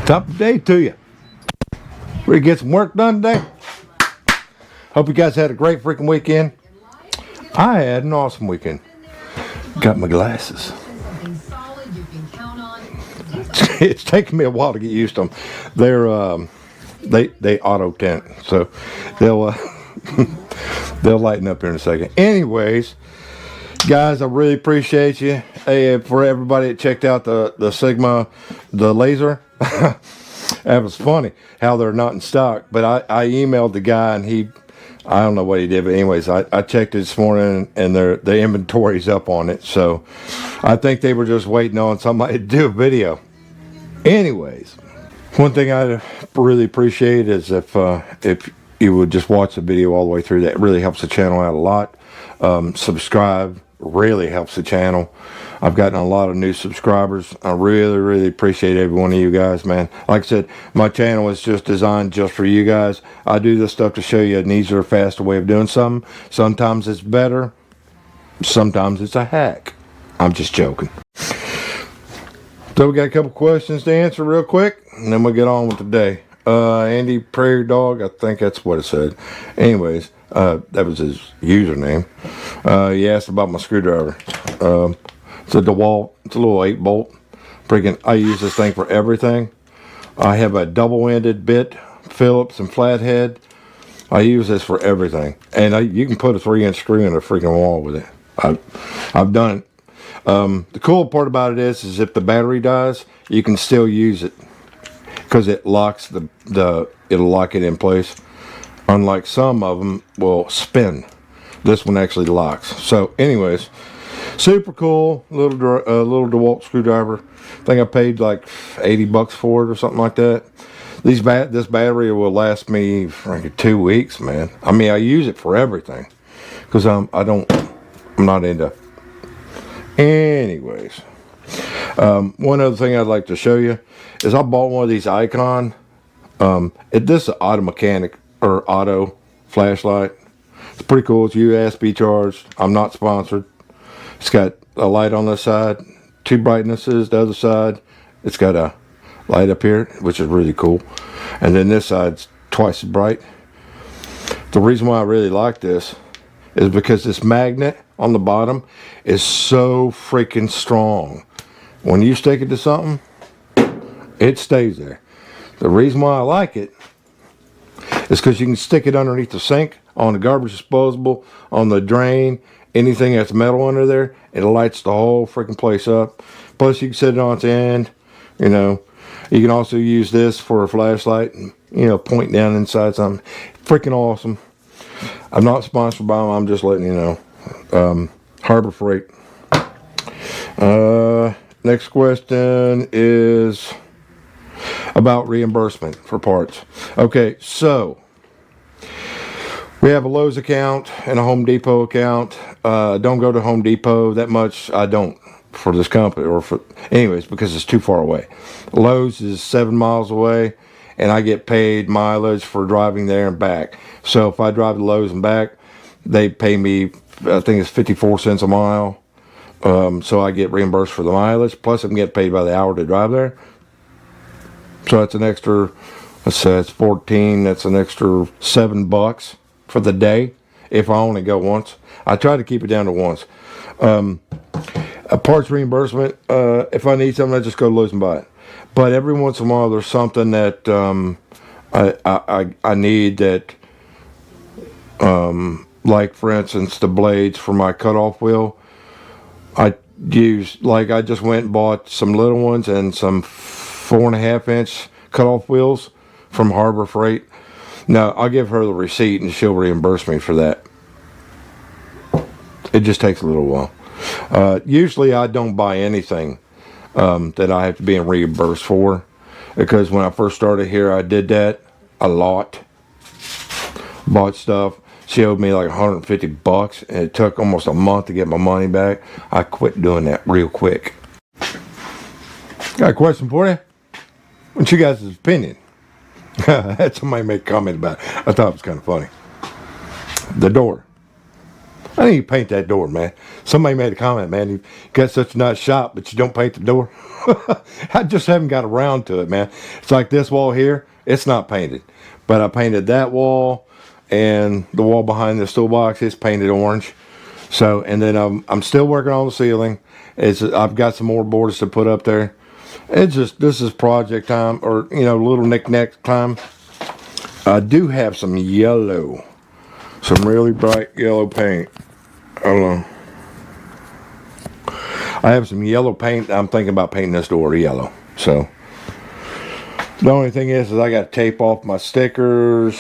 Top of the day to you. Ready to get some work done today? Hope you guys had a great freaking weekend. I had an awesome weekend. Got my glasses. It's taken me a while to get used to them. They're they auto tint, so they'll they'll lighten up here in a second. Anyways, guys, I really appreciate you. Hey, for everybody that checked out the Sigma, the laser. That was funny how they're not in stock. But I emailed the guy and I don't know what he did, but anyways, I checked it this morning and the inventory's up on it. So I think they were just waiting on somebody to do a video. Anyways, one thing I really appreciate is if you would just watch the video all the way through. That really helps the channel out a lot. Subscribe really helps the channel. I've gotten a lot of new subscribers. I really appreciate every one of you guys, man. Like I said, my channel is just designed just for you guys. I do this stuff to show you an easier, faster way of doing something. Sometimes it's better. Sometimes it's a hack. I'm just joking. So we got a couple questions to answer real quick, and then we'll get on with the day. Andy Prairie Dog, I think that's what it said. Anyways, that was his username. He asked about my screwdriver. It's a DeWalt. It's a little 8-bolt. Freaking, I use this thing for everything. I have a double-ended bit, Phillips and flathead. I use this for everything. And you can put a 3-inch screw in a freaking wall with it. I've done it. The cool part about it is if the battery dies, you can still use it because it locks it'll lock it in place. Unlike some of them will spin. This one actually locks. So anyways, super cool little DeWalt screwdriver. I think I paid like $80 for it or something like that. This battery will last me for like 2 weeks, man. I mean, I use it for everything because I'm not into. Anyways, one other thing I'd like to show you is I bought one of these Icon. This is an auto mechanic or auto flashlight. It's pretty cool. It's USB charged. I'm not sponsored. It's got a light on this side, 2 brightnesses. The other side, it's got a light up here, which is really cool. And then this side's twice as bright. The reason why I really like this is because this magnet on the bottom is so freaking strong. When you stick it to something, it stays there. The reason why I like it is because you can stick it underneath the sink, on the garbage disposal, on the drain, anything that's metal under there, it lights the whole freaking place up. Plus you can set it on its end, you know. You can also use this for a flashlight and, you know, point down inside something. Freaking awesome. I'm not sponsored by them, I'm just letting you know. Harbor Freight. Next question is about reimbursement for parts. Okay, so we have a Lowe's account and a Home Depot account. Don't go to Home Depot that much. I don't for this company anyways, because it's too far away. Lowe's is 7 miles away and I get paid mileage for driving there and back. So if I drive to Lowe's and back, they pay me, I think it's 54 cents a mile. So I get reimbursed for the mileage. Plus I'm getting paid by the hour to drive there. So that's an extra, let's say it's 14. That's an extra $7 for the day if I only go once. I try to keep it down to once. A parts reimbursement, if I need something, I just go to Lowe's and buy it. But every once in a while, there's something that I need that, like for instance, the blades for my cutoff wheel. I just went and bought some little ones and some 4.5-inch cutoff wheels from Harbor Freight. Now, I'll give her the receipt and she'll reimburse me for that. It just takes a little while. Usually I don't buy anything that I have to be reimbursed for, because when I first started here, I did that a lot. Bought stuff. She owed me like $150, and it took almost a month to get my money back. I quit doing that real quick. Got a question for you. What's your guys' opinion? I had somebody make a comment about it. I thought it was kind of funny. The door. I need to paint that door, man. Somebody made a comment, man. You got such a nice shop, but you don't paint the door. I just haven't got around to it, man. It's like this wall here. It's not painted, but I painted that wall and the wall behind this toolbox. It's painted orange. So, and then I'm still working on the ceiling. I've got some more boards to put up there. This is project time, or little knick-knack time. I do have some yellow, some really bright yellow paint. Hold on. I have some yellow paint. I'm thinking about painting this door yellow. So the only thing is I got to tape off my stickers.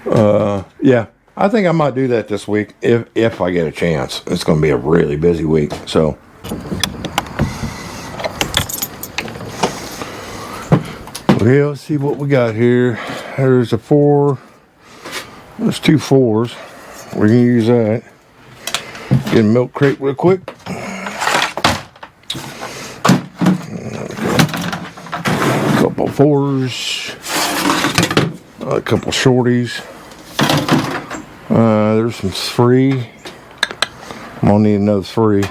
Yeah, I think I might do that this week if I get a chance. It's going to be a really busy week. So well, let's see what we got here. There's a 4. There's 2 4s. We're going to use that. Get a milk crate real quick. A couple 4s. A couple shorties. There's some 3. I'm going to need another 3.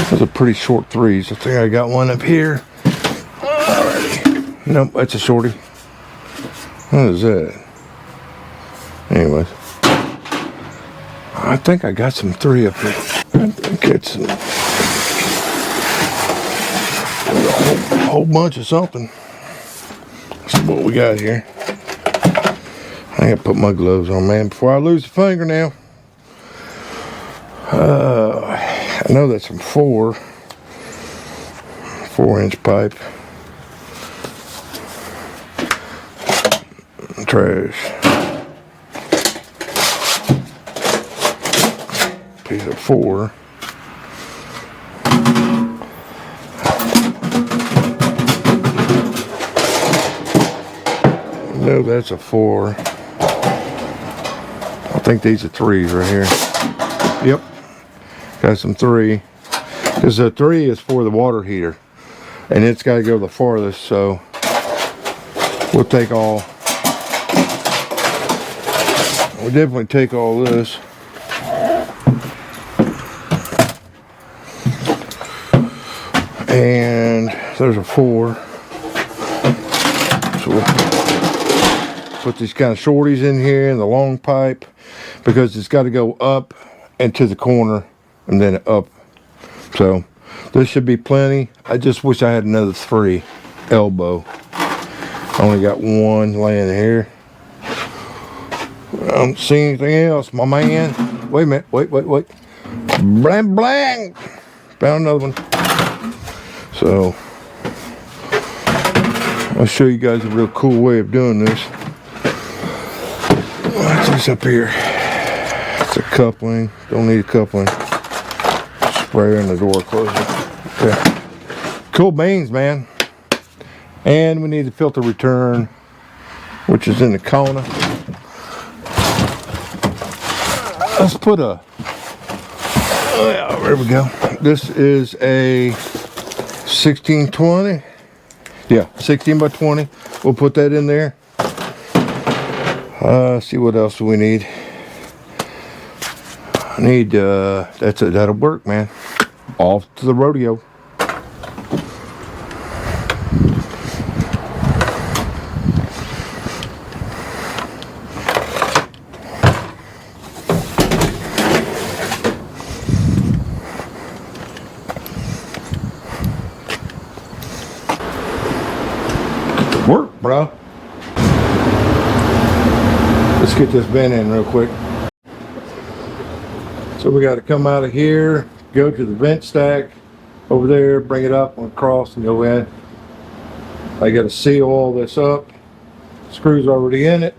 Those are pretty short 3s. I think I got one up here. Alrighty. Nope, that's a shorty. What is that? Anyways. I think I got some 3 up here. I think it's a whole bunch of something. That's what we got here. I gotta put my gloves on, man, before I lose a fingernail. I know that's some 4-inch pipe. Trash. Piece of 4. No, that's a 4. I think these are 3s right here. Yep. Got some 3. Because the 3 is for the water heater. And it's got to go the farthest, so we'll take all. We'll definitely take all this. And there's a 4. So we'll put these kind of shorties in here and the long pipe, because it's got to go up and to the corner and then up. So this should be plenty. I just wish I had another 3 elbow. I only got 1 laying here. I don't see anything else, my man. Wait a minute. Wait. Blang, blang. Found another one. So I'll show you guys a real cool way of doing this. What's this up here? It's a coupling. Don't need a coupling. Sprayer in the door closer. Okay. Cool beans, man. And we need the filter return, which is in the corner. Let's put a, there we go. This is a 1620. Yeah, 16 by 20. We'll put that in there. See what else do we need. I need, that's it. That'll work, man. Off to the rodeo. Work, bro. Let's get this vent in real quick. So we got to come out of here, go to the vent stack over there, bring it up and across and go in. I got to seal all this up. Screws already in it.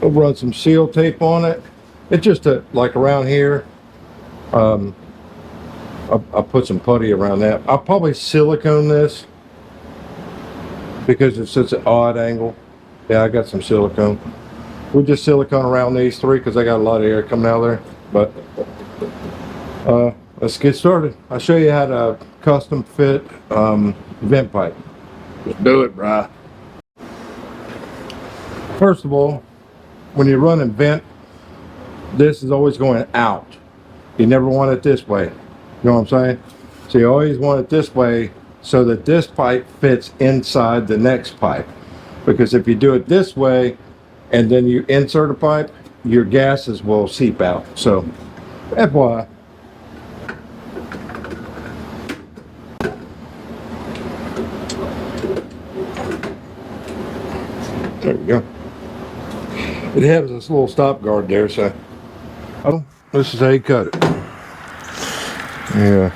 We'll run some seal tape on it. It's just like around here. I'll put some putty around that. I'll probably silicone this because it's such an odd angle. Yeah, I got some silicone. We'll just silicone around these 3 because I got a lot of air coming out of there. But let's get started. I'll show you how to custom fit vent pipe. Just do it, brah. First of all, when you're running vent, this is always going out. You never want it this way. You know what I'm saying? So you always want it this way so that this pipe fits inside the next pipe. Because if you do it this way and then you insert a pipe, your gases will seep out. So, FYI. There we go. It has this little stop guard there, so oh, this is how you cut it. Yeah,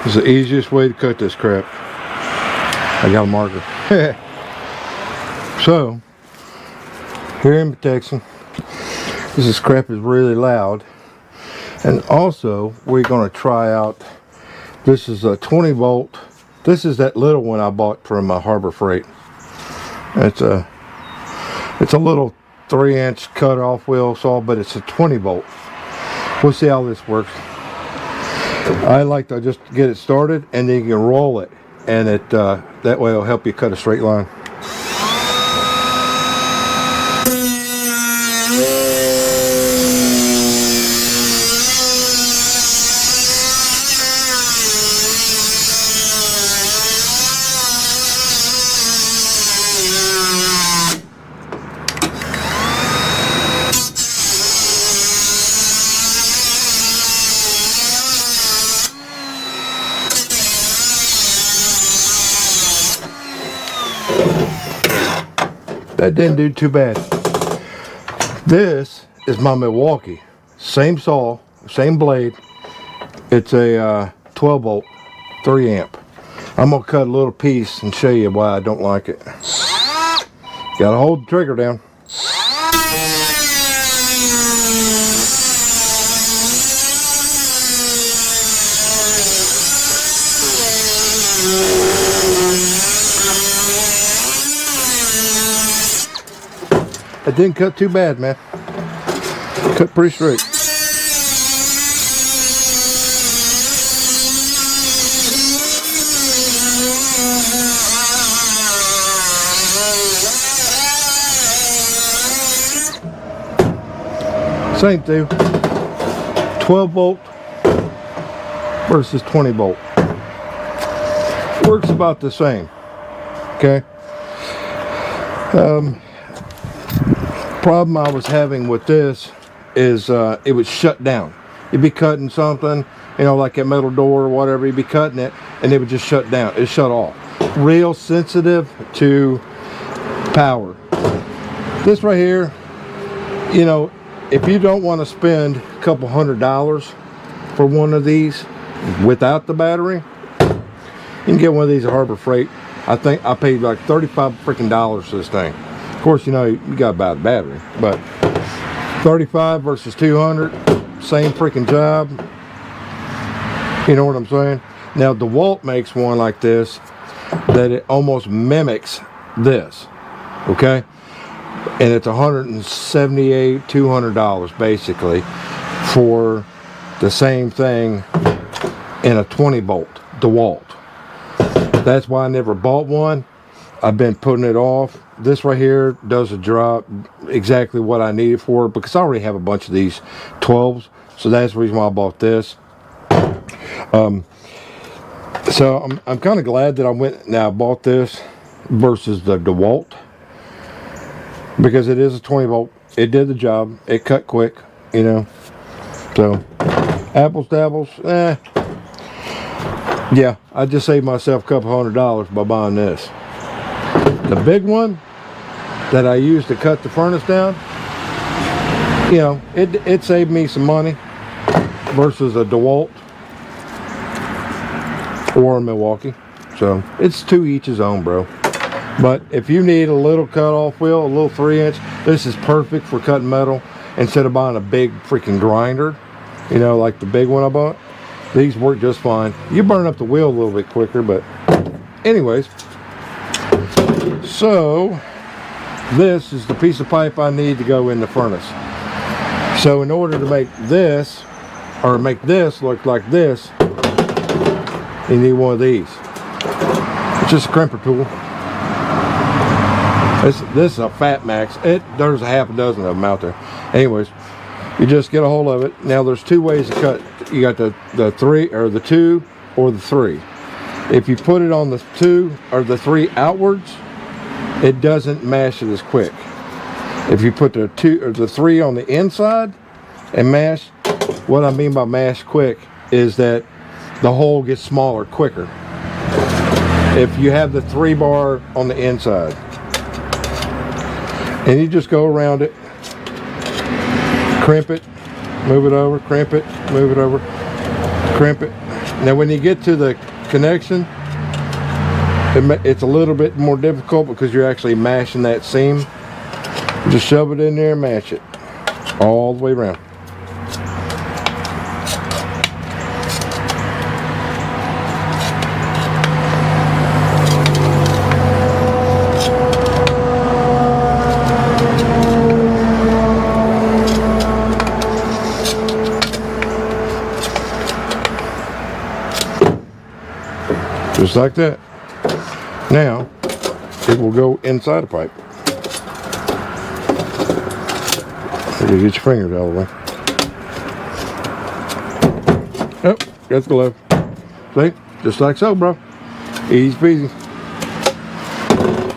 it's the easiest way to cut this crap. I got a marker. So, here in Texas, this crap is really loud. And also, we're going to try out, this is a 20 volt. This is that little one I bought from Harbor Freight. It's a little 3-inch cut-off wheel saw, but it's a 20 volt. We'll see how this works. I like to just get it started, and then you can roll it, and it that way it'll help you cut a straight line. That didn't do too bad. This is my Milwaukee. Same saw, same blade. It's a 12 volt, 3 amp. I'm gonna cut a little piece and show you why I don't like it. Gotta hold the trigger down. It didn't cut too bad, man. Cut pretty straight. Same thing. 12 volt versus 20 volt. Works about the same. Okay. Problem I was having with this is it would shut down. You'd be cutting something, you know, like a metal door or whatever, you'd be cutting it and it would just shut down. It shut off. Real sensitive to power. This right here, you know, if you don't want to spend a couple $100 for one of these without the battery, you can get one of these at Harbor Freight. I think I paid like $35 freaking for this thing. Of course, you know, you got to buy the battery, but 35 versus 200, same freaking job. You know what I'm saying? Now, DeWalt makes one like this that it almost mimics this, okay? And it's $178, $200 basically for the same thing in a 20 volt DeWalt. That's why I never bought one. I've been putting it off. This right here does a job exactly what I needed for it, because I already have a bunch of these 12s, so that's the reason why I bought this. So I'm kind of glad that I bought this versus the DeWalt, because it is a 20 volt. It did the job. It cut quick, you know. So apples to apples, yeah, I just saved myself a couple $100 by buying this. The big one that I used to cut the furnace down, you know, it saved me some money versus a DeWalt or a Milwaukee. So it's to each his own, bro. But if you need a little cut-off wheel, a little 3-inch, this is perfect for cutting metal instead of buying a big freaking grinder, you know, like the big one I bought. These work just fine. You burn up the wheel a little bit quicker, but anyways. So this is the piece of pipe I need to go in the furnace. So in order to make this, or make this look like this, you need one of these. It's just a crimper tool. This is a Fat Max. There's a half a dozen of them out there. Anyways, you just get a hold of it. Now there's two ways to cut. You got the 3 or the 2 or the 3. If you put it on the 2 or the 3 outwards, it doesn't mash it as quick. If you put the 2 or the 3 on the inside and mash, what I mean by mash quick is that the hole gets smaller quicker. If you have the 3 bar on the inside, and you just go around it, crimp it, move it over, crimp it, move it over, crimp it. Now when you get to the connection, it's a little bit more difficult because you're actually mashing that seam. Just shove it in there and mash it all the way around. Just like that. Now, it will go inside the pipe. You get your fingers out of the way. Oh, got the glove. See? Just like so, bro. Easy peasy.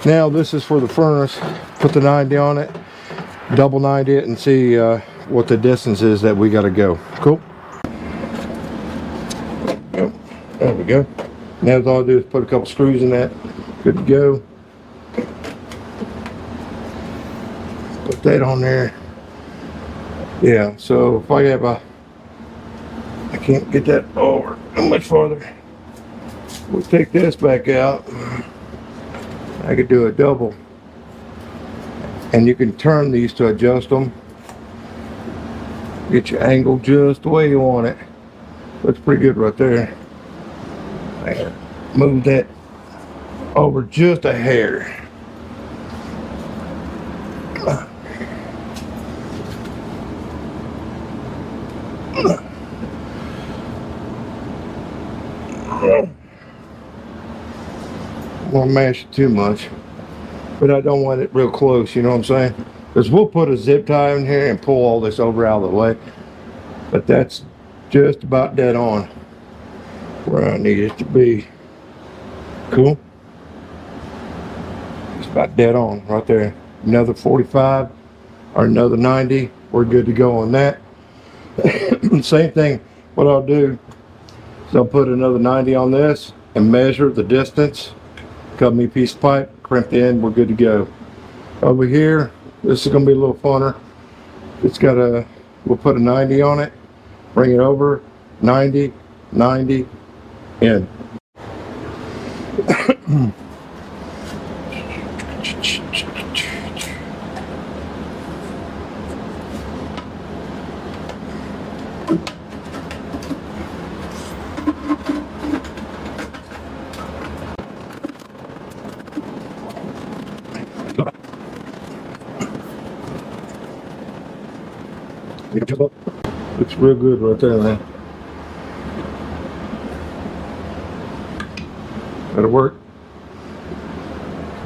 Now, this is for the furnace. Put the 90 on it. Double 90 it and see what the distance is that we got to go. Cool? Oh, there we go. Now all I'll do is put a couple screws in that. Good to go. Put that on there. Yeah, so if I have I can't get that over much farther. We'll take this back out. I could do a double. And you can turn these to adjust them. Get your angle just the way you want it. Looks pretty good right there. Move that over just a hair. Won't mash it too much, but I don't want it real close, you know what I'm saying? Because we'll put a zip tie in here and pull all this over out of the way, but that's just about dead on where I need it to be. Cool. It's about dead on right there. Another 45 or another 90. We're good to go on that. Same thing. What I'll do is I'll put another 90 on this and measure the distance. Cut me a piece of pipe, crimp the end. We're good to go. Over here, this is going to be a little funner. It's got we'll put a 90 on it. Bring it over. 90, 90, in. Looks real good right there, man. That'll work.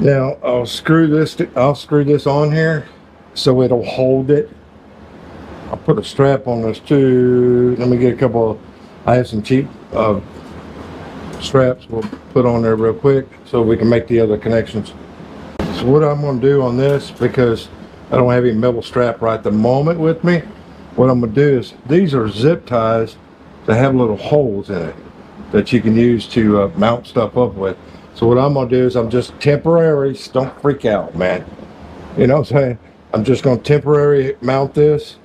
Now I'll screw this on here so it'll hold it. I'll put a strap on this too. Let me get a couple I have some cheap straps we'll put on there real quick so we can make the other connections. So what I'm going to do on this, because I don't have any metal strap right at the moment with me, what I'm going to do is, these are zip ties that have little holes in it that you can use to mount stuff up with. So what I'm going to do is I'm just temporarily, don't freak out, man. You know what I'm saying? I'm just going to temporarily mount this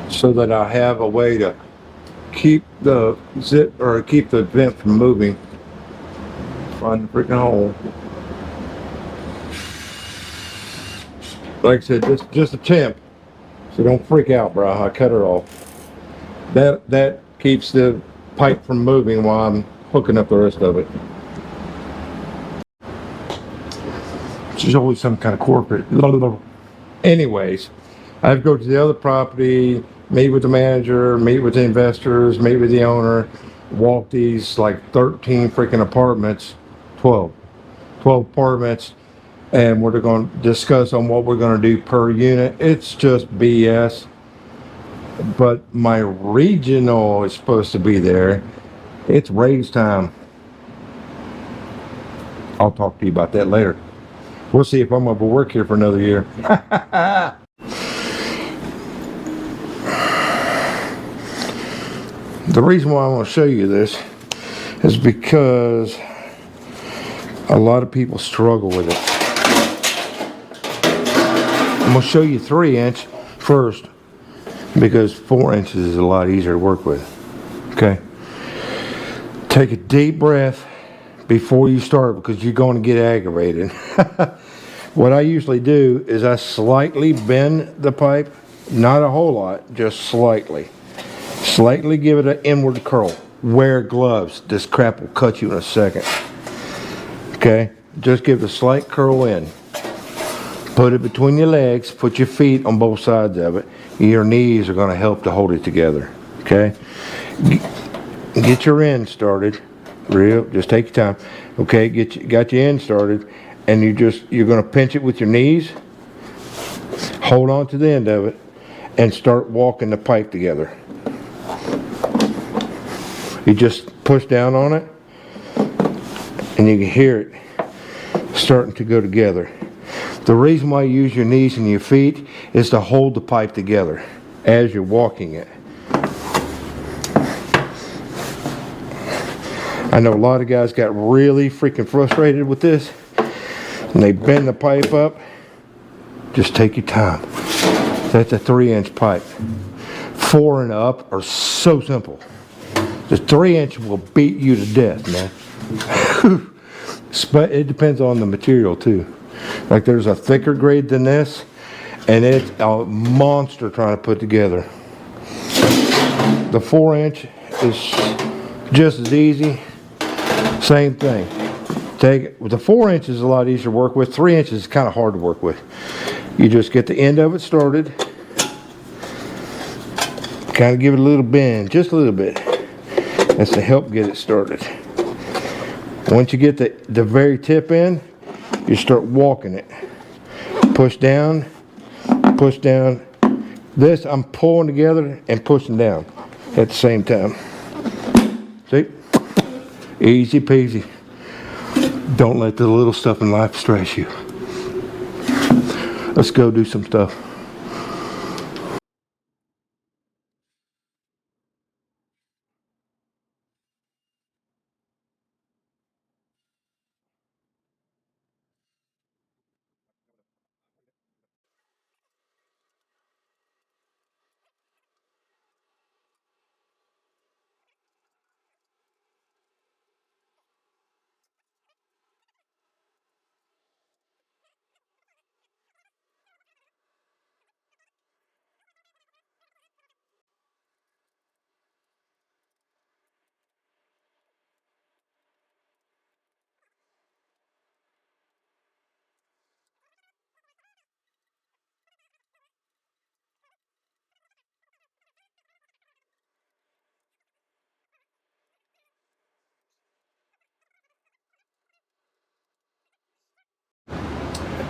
so that I have a way to keep the zip or keep the vent from moving. Find the freaking hole. Like I said, just a temp. So don't freak out, bro. I cut her off. That keeps the pipe from moving while I'm hooking up the rest of it. There's always some kind of corporate. Anyways, I have to go to the other property, meet with the manager, meet with the investors, meet with the owner, walk these like 13 freaking apartments, 12 apartments, and we're going to discuss on what we're going to do per unit. It's just BS, but my regional is supposed to be there. It's raise time. I'll talk to you about that later. We'll see if I'm going to work here for another year. The reason why I want to show you this is because a lot of people struggle with it. I'm going to show you 3-inch first because 4 inches is a lot easier to work with. Okay? Take a deep breath before you start because you're going to get aggravated. What I usually do is I slightly bend the pipe, not a whole lot, just slightly. Slightly give it an inward curl. Wear gloves. This crap will cut you in a second. Okay? Just give it a slight curl in. Put it between your legs. Put your feet on both sides of it. Your knees are going to help to hold it together. Okay? Get your end started. Just take your time. Okay? Got your end started. And you're going to pinch it with your knees. Hold on to the end of it. And start walking the pipe together. You just push down on it, and you can hear it starting to go together. The reason why you use your knees and your feet is to hold the pipe together as you're walking it. I know a lot of guys got really freaking frustrated with this, and they bend the pipe up. Just take your time. That's a 3-inch pipe. 4 and up are so simple. The 3-inch will beat you to death, man. But it depends on the material too. Like there's a thicker grade than this, and it's a monster trying to put together. The 4-inch is just as easy. Same thing. Take it. With the 4 inches is a lot easier to work with. 3 inches is kind of hard to work with. You just get the end of it started. Kind of give it a little bend, just a little bit. That's to help get it started. Once you get the very tip in, you start walking it. Push down, push down. This I'm pulling together and pushing down at the same time. See? Easy peasy. Don't let the little stuff in life stress you. Let's go do some stuff.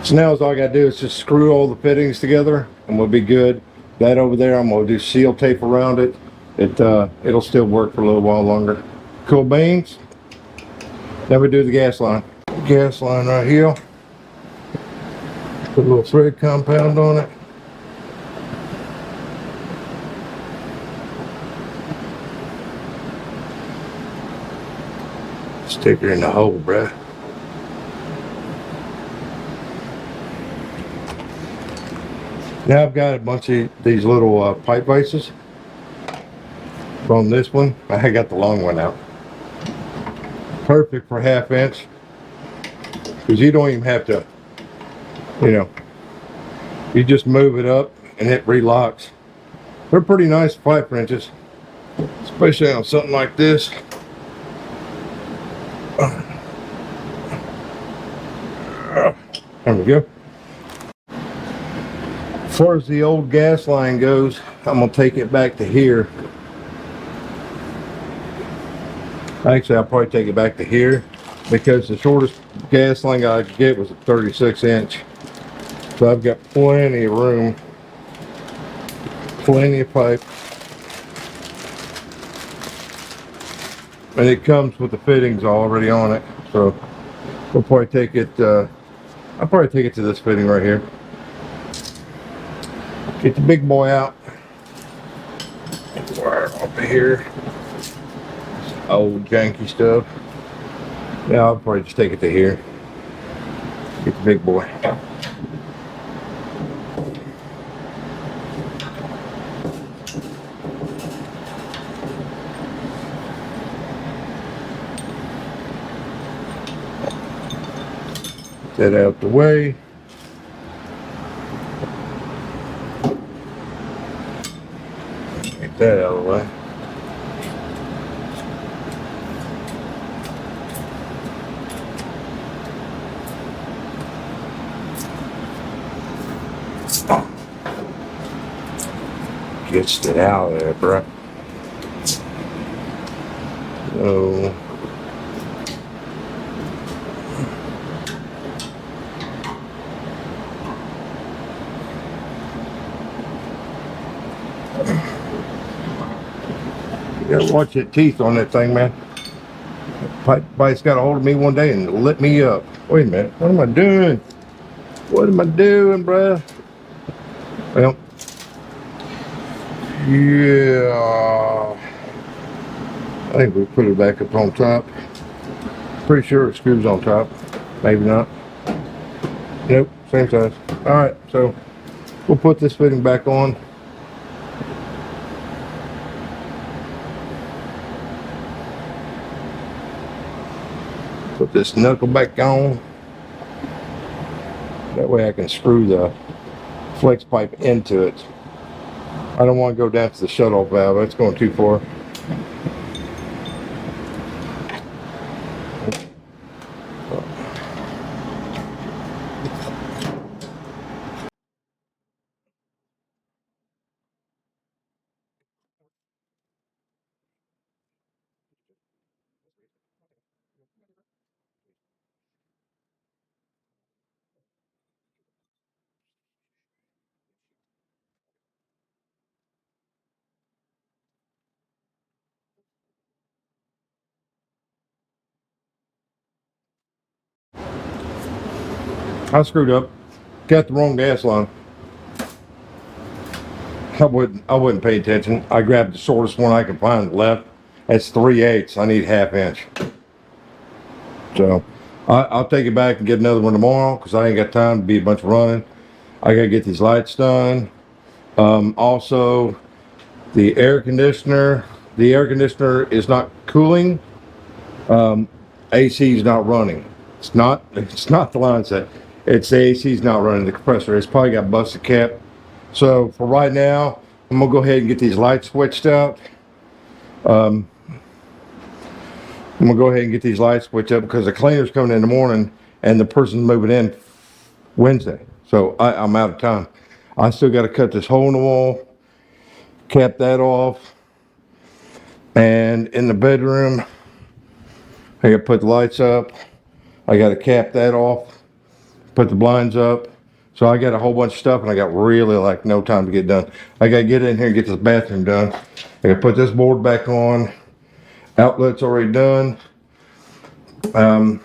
So now all I gotta do is just screw all the fittings together and we'll be good. That over there, I'm gonna do seal tape around it. It'll still work for a little while longer. Cool beans. Then we do the gas line. Gas line right here. Put a little thread compound on it. Stick her in the hole, bruh. Now I've got a bunch of these little pipe vices from this one. I got the long one out. Perfect for 1/2 inch. Because you don't even have to, you just move it up and it relocks. They're pretty nice 5 inches, especially on something like this. There we go. As far as the old gas line goes, I'm gonna take it back to here. Actually, I'll probably take it back to here because the shortest gas line I could get was a 36-inch. So I've got plenty of room, plenty of pipe. And it comes with the fittings already on it. So we'll probably take it, I'll probably take it to this fitting right here. Get the big boy out. Wire off of here. Old janky stuff. Yeah, I'll probably just take it to here. Get the big boy. Get that out the way. Get that out of the way. Gets it out of there, bro. So you gotta watch your teeth on that thing, man. Pipe bite's got a hold of me one day and lit me up. Wait a minute, what am I doing? What am I doing, bruh? Well, yeah, I think we put it back up on top. Pretty sure it screws on top. Maybe not. Nope, same size. All right, so we'll put this fitting back on. Put this knuckle back on. That way I can screw the flex pipe into it. I don't want to go down to the shutoff valve. That's going too far. I screwed up. Got the wrong gas line. I wouldn't pay attention. I grabbed the shortest one I could find left. That's 3/8. I need 1/2 inch. So I'll take it back and get another one tomorrow because I ain't got time to be a bunch of running. I gotta get these lights done. Also, the air conditioner. The air conditioner is not cooling. AC is not running. It's not the line set. It's the AC's not running, the compressor. It's probably got busted cap. So for right now, I'm gonna go ahead and get these lights switched out. I'm gonna go ahead and get these lights switched up because the cleaner's coming in the morning and the person's moving in Wednesday. So I'm out of time. I still got to cut this hole in the wall, cap that off, and in the bedroom, I got to put the lights up. I got to cap that off, put the blinds up. So I got a whole bunch of stuff and I got really like no time to get done. I got to get in here and get this bathroom done. I got to put this board back on. Outlet's already done. I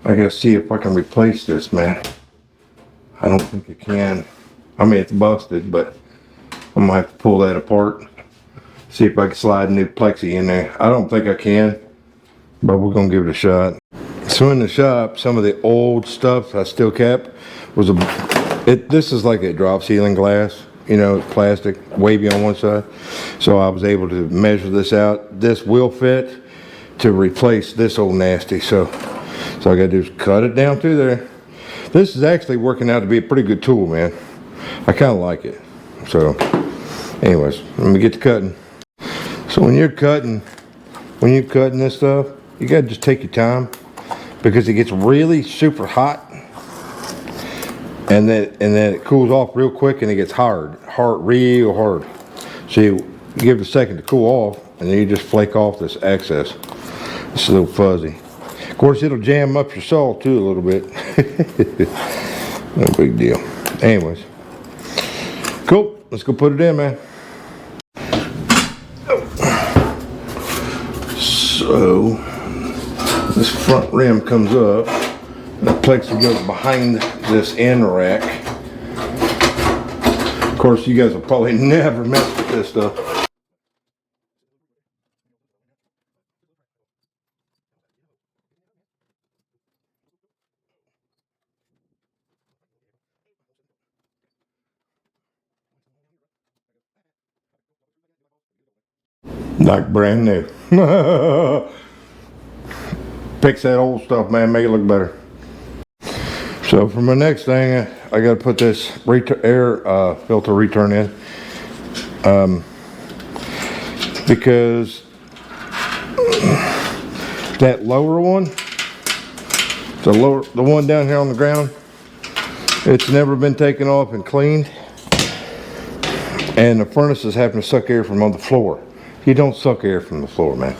got to see if I can replace this, man. I don't think I can. I mean, it's busted, but I'm gonna have to pull that apart. See if I can slide a new plexi in there. I don't think I can, but we're gonna give it a shot. So in the shop, some of the old stuff I still kept was this is like a drop ceiling glass, you know, plastic, wavy on one side. So I was able to measure this out. This will fit to replace this old nasty. So I gotta do is cut it down through there. This is actually working out to be a pretty good tool, man. I kind of like it. So anyways, let me get to cutting. So when you're cutting this stuff, you gotta just take your time because it gets really super hot and then it cools off real quick and it gets real hard. So you give it a second to cool off and then you just flake off this excess. It's a little fuzzy. Of course, it'll jam up your saw too a little bit. No big deal. Anyways, cool. Let's go put it in, man. So this front rim comes up. The plexi goes behind this end rack. Of course, you guys will probably never mess with this stuff. Like brand new. Fix that old stuff, man. Make it look better. So for my next thing, I got to put this air filter return in. Because that lower one, the one down here on the ground, it's never been taken off and cleaned. And the furnace is having to suck air from on the floor. You don't suck air from the floor, man.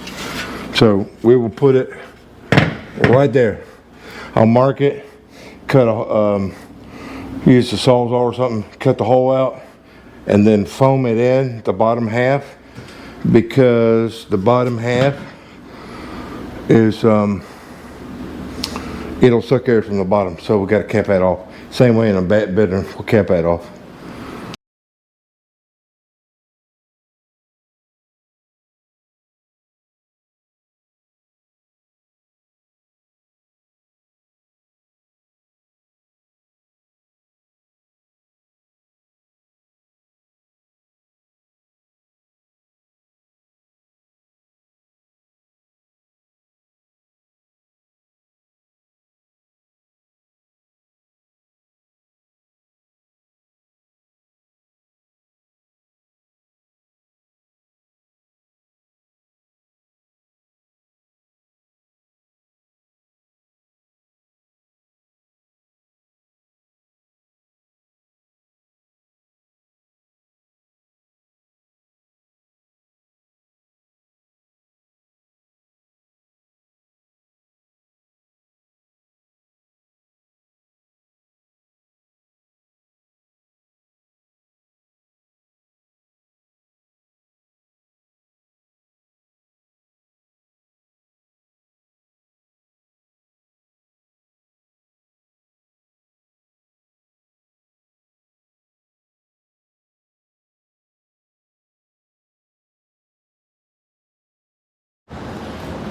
So we will put it right there. I'll mark it, cut a, use the Sawzall or something, cut the hole out, and then foam it in the bottom half, because the bottom half is, it'll suck air from the bottom. So we got to cap that off. Same way in a bat bedroom, we'll cap that off.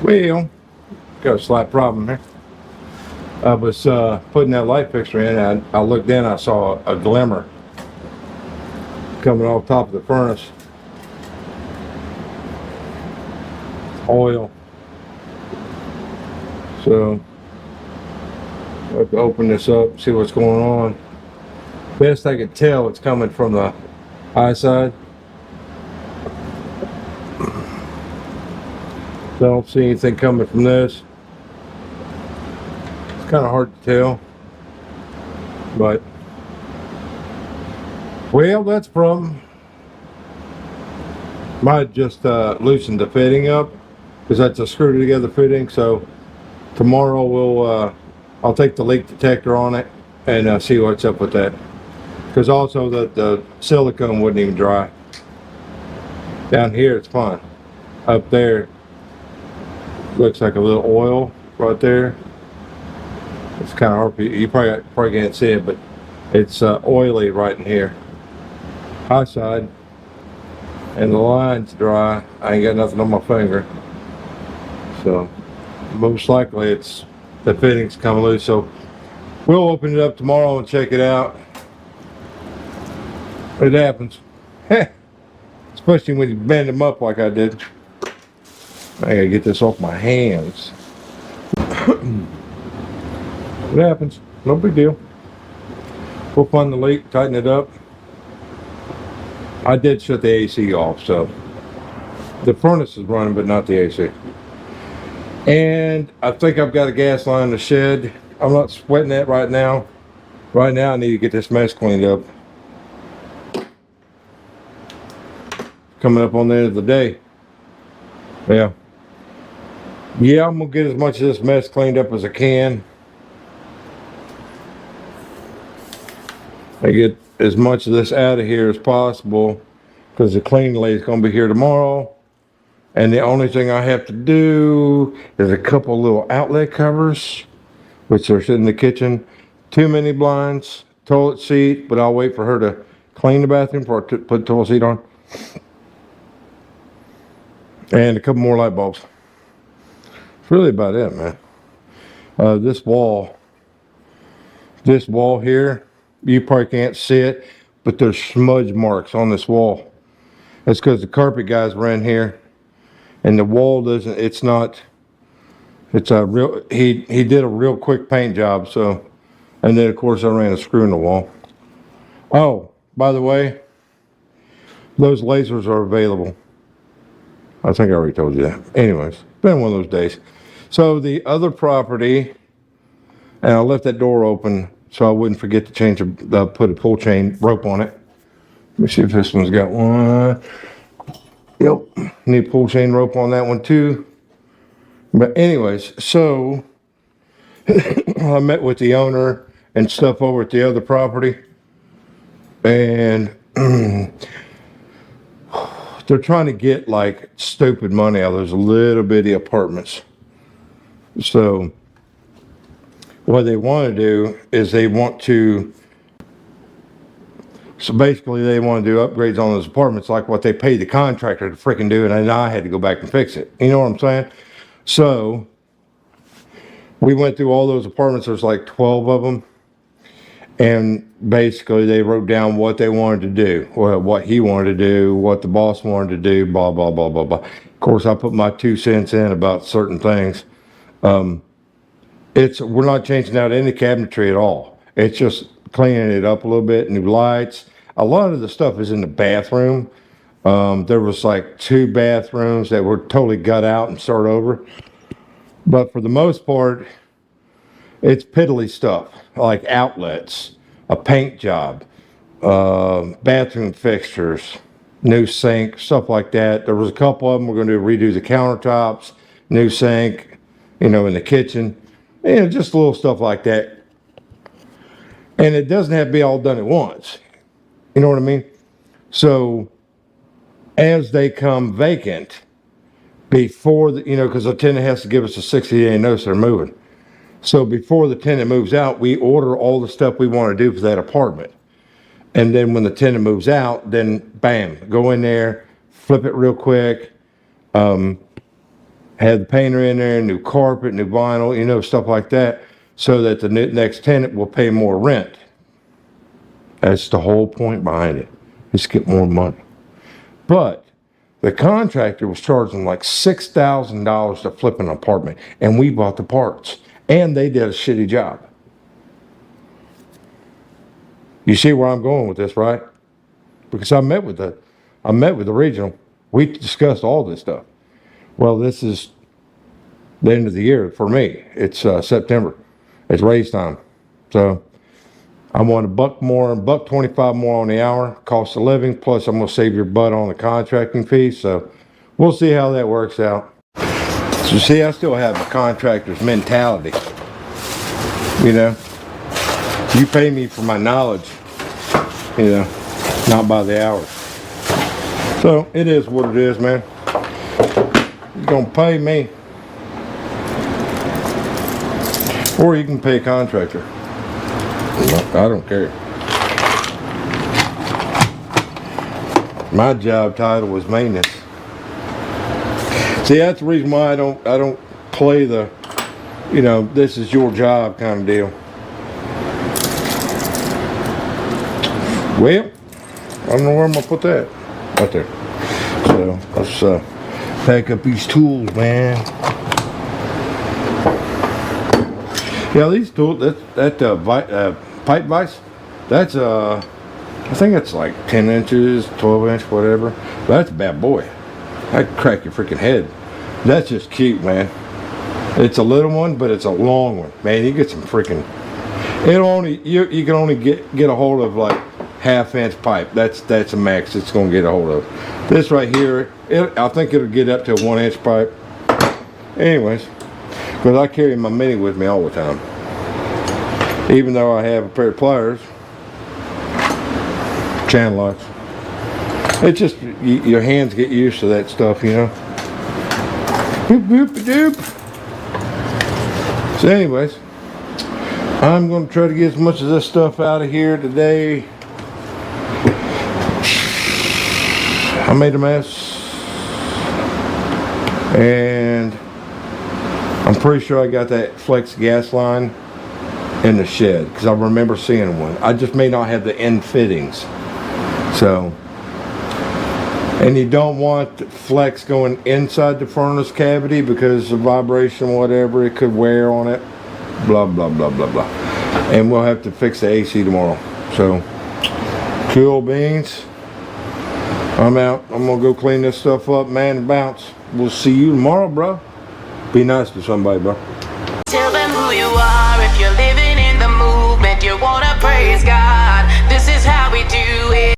Well, got a slight problem here. I was putting that light fixture in, I looked in, I saw a glimmer coming off top of the furnace. Oil. So I have to open this up, see what's going on. Best I could tell, it's coming from the high side. I don't see anything coming from this. It's kind of hard to tell, but well, that's from, might just loosened the fitting up, because that's a screw together fitting. So tomorrow we'll I'll take the leak detector on it and see what's up with that, because also the silicone wouldn't even dry. Down here it's fine. Up there looks like a little oil right there. It's kind of hard, you probably can't see it, but it's oily right in here, high side, and the line's dry. I ain't got nothing on my finger, so most likely it's the fittings come loose. So we'll open it up tomorrow and check it out. It happens, especially when you bend them up like I did. I gotta get this off my hands. It happens, no big deal. We'll find the leak, tighten it up. I did shut the AC off, so the furnace is running, but not the AC. And I think I've got a gas line in the shed. I'm not sweating that right now. Right now I need to get this mess cleaned up. Coming up on the end of the day. Yeah. Yeah, I'm gonna get as much of this mess cleaned up as I can. I get as much of this out of here as possible because the cleaning lady's gonna be here tomorrow. And the only thing I have to do is a couple little outlet covers, which are sitting in the kitchen. Too many blinds, toilet seat, but I'll wait for her to clean the bathroom before I put the toilet seat on. And a couple more light bulbs. It's really about it, man. This wall here, you probably can't see it, but there's smudge marks on this wall. That's because the carpet guys were in here, and the wall doesn't. It's not. It's a real. He did a real quick paint job. So, and then of course I ran a screw in the wall. Oh, by the way, those lasers are available. I think I already told you that. Anyways, it's been one of those days. So the other property, and I left that door open so I wouldn't forget to change put a pull chain rope on it. Let me see if this one's got one. Yep, need pull chain rope on that one too. But anyways, so I met with the owner and stuff over at the other property, and they're trying to get like stupid money out of those little bitty apartments. So what they want to do is so basically they want to do upgrades on those apartments like what they paid the contractor to freaking do, and then I had to go back and fix it. You know what I'm saying? So we went through all those apartments. There's like 12 of them. And basically they wrote down what they wanted to do, or what he wanted to do, what the boss wanted to do, blah, blah, blah, blah, blah. Of course, I put my 2 cents in about certain things. We're not changing out any cabinetry at all. It's just cleaning it up a little bit, new lights. A lot of the stuff is in the bathroom. There was like 2 bathrooms that were totally gut out and start over. But for the most part, it's piddly stuff like outlets, a paint job, bathroom fixtures, new sink, stuff like that. There was a couple of them. We're going to redo the countertops, new sink, in the kitchen, just little stuff like that. And it doesn't have to be all done at once. You know what I mean? So as they come vacant, before because the tenant has to give us a 60-day notice they're moving. So before the tenant moves out, we order all the stuff we want to do for that apartment. And then when the tenant moves out, then bam, go in there, flip it real quick, have the painter in there, new carpet, new vinyl, stuff like that, so that the next tenant will pay more rent. That's the whole point behind it. Just get more money. But the contractor was charging like $6,000 to flip an apartment, and we bought the parts. And they did a shitty job. You see where I'm going with this, right? Because I met with the regional. We discussed all this stuff. Well, this is the end of the year for me. It's September. It's raise time. So I want $1.25 more on the hour, cost of living, plus I'm gonna save your butt on the contracting fee. So we'll see how that works out. So see, I still have a contractor's mentality. You pay me for my knowledge, not by the hour. So it is what it is, man. You're gonna pay me, or you can pay a contractor. I don't care. My job title was maintenance. See, that's the reason why I don't play the, this is your job kind of deal. Well, I don't know where I'm gonna put that. Right there. So let's pack up these tools, man. Yeah, these tools. That pipe vise. That's I think it's like 10 inches, 12 inch, whatever. But that's a bad boy. I'd crack your freaking head. That's just cute, man. It's a little one, but it's a long one, man. You get some freaking. You can only get a hold of like half-inch pipe. That's a max it's gonna get a hold of. This right here, I think it'll get up to a 1-inch pipe. Anyways, because I carry my Mini with me all the time. Even though I have a pair of pliers, channel locks. It's just, your hands get used to that stuff, you know. Boop, boop, doop. So anyways, I'm going to try to get as much of this stuff out of here today. I made a mess. And I'm pretty sure I got that flex gas line in the shed, because I remember seeing one. I just may not have the end fittings. So, and you don't want flex going inside the furnace cavity because of vibration, whatever, it could wear on it. Blah, blah, blah, blah, blah. And we'll have to fix the AC tomorrow. So, cool beans. I'm out. I'm going to go clean this stuff up, man, and bounce. We'll see you tomorrow, bro. Be nice to somebody, bro. Tell them who you are if you're living in the movement. You wanna praise God. This is how we do it.